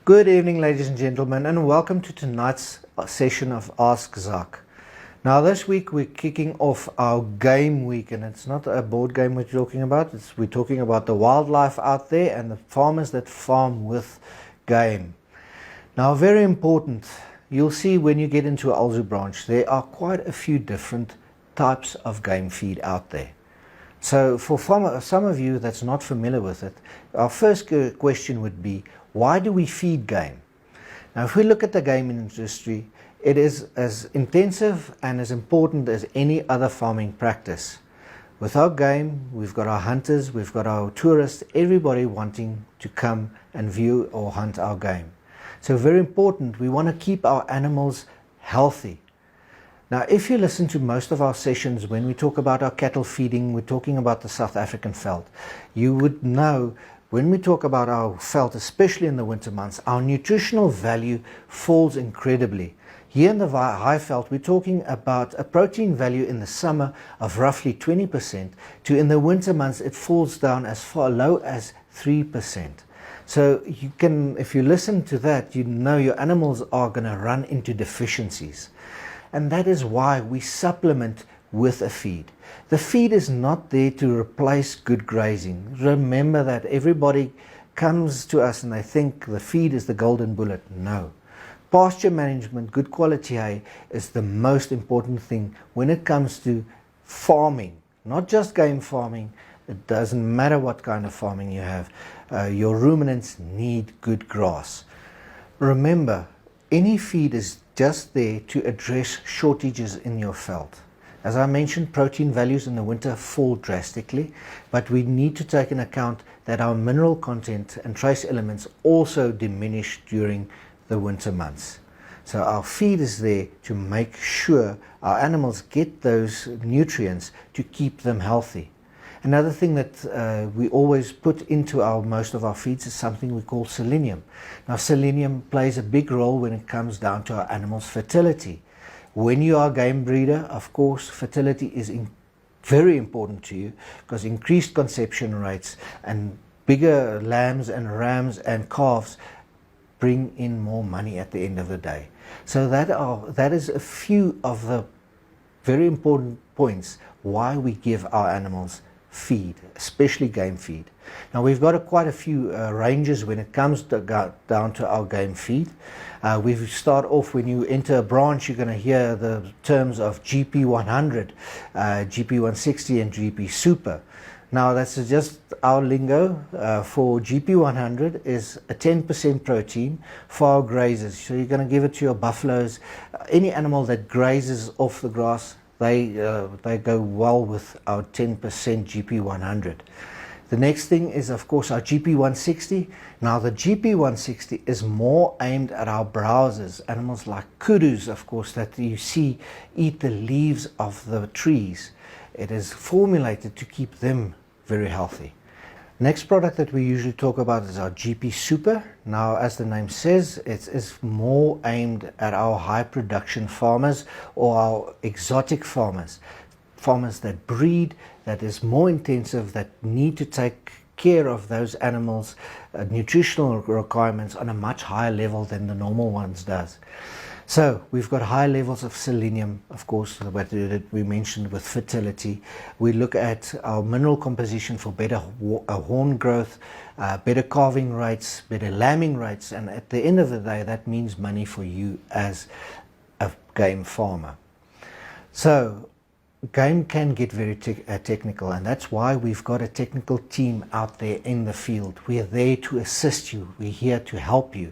Good evening, ladies and gentlemen, and welcome to tonight's session of Ask Zak. Now, this week we're kicking off our game week, and it's not a board game we're talking about. We're talking about the wildlife out there and the farmers that farm with game. Now, very important, you'll see when you get into Alzu branch, there are quite a few different types of game feed out there. So for some of you that's not familiar with it, our first question would be, why do we feed game? Now, if we look at the game industry, it is as intensive and as important as any other farming practice. Without game, we've got our hunters, we've got our tourists, everybody wanting to come and view or hunt our game. So very important, we want to keep our animals healthy. Now, if you listen to most of our sessions, when we talk about our cattle feeding, we're talking about the South African veld. You would know when we talk about our veld, especially in the winter months, our nutritional value falls incredibly. Here in the high veld, we're talking about a protein value in the summer of roughly 20%, to in the winter months it falls down as far low as 3%. So you can, if you listen to that, you know your animals are going to run into deficiencies. And that is why we supplement with a feed. The feed is not there to replace good grazing. Remember that everybody comes to us and they think the feed is the golden bullet. No. Pasture management, good quality hay, is the most important thing when it comes to farming. Not just game farming. It doesn't matter what kind of farming you have. Your ruminants need good grass. Remember, any feed is just there to address shortages in your veld. As I mentioned, protein values in the winter fall drastically, but we need to take into account that our mineral content and trace elements also diminish during the winter months. So our feed is there to make sure our animals get those nutrients to keep them healthy. Another thing that we always put into most of our feeds is something we call selenium. Now, selenium plays a big role when it comes down to our animals' fertility. When you are a game breeder, of course, fertility is very important to you, because increased conception rates and bigger lambs and rams and calves bring in more money at the end of the day. So that is a few of the very important points why we give our animals feed, especially game feed. Now, we've got quite a few ranges when it comes down to our game feed. We start off, when you enter a branch, you're going to hear the terms of GP100, GP160 and GP Super. Now, that's just our lingo. For GP100 is a 10% protein for our grazers. So you're going to give it to your buffaloes, any animal that grazes off the grass. They go well with our 10% GP100. The next thing is, of course, our GP160. Now, the GP160 is more aimed at our browsers, animals like kudus, of course, that you see eat the leaves of the trees. It is formulated to keep them very healthy. Next product that we usually talk about is our GP Super. Now, as the name says, it is more aimed at our high production farmers or our exotic farmers. Farmers that breed, that is more intensive, that need to take care of those animals' nutritional requirements on a much higher level than the normal ones does. So we've got high levels of selenium, of course, what we mentioned with fertility. We look at our mineral composition for better horn growth, better calving rates, better lambing rates, and at the end of the day, that means money for you as a game farmer. So game can get very technical, and that's why we've got a technical team out there in the field. We are there to assist you. We're here to help you.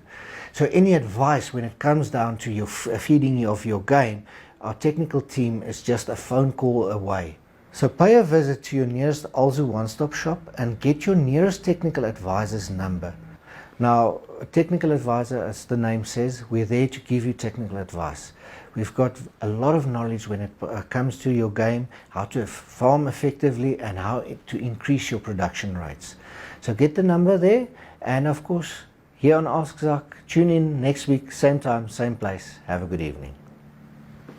So any advice when it comes down to your feeding of your game, our technical team is just a phone call away. So pay a visit to your nearest Alzu one-stop shop and get your nearest technical advisor's number. Now, a technical advisor, as the name says, we're there to give you technical advice. We've got a lot of knowledge when it comes to your game, how to farm effectively and how to increase your production rates. So get the number there, and of course, here on Ask Zak, tune in next week, same time, same place. Have a good evening.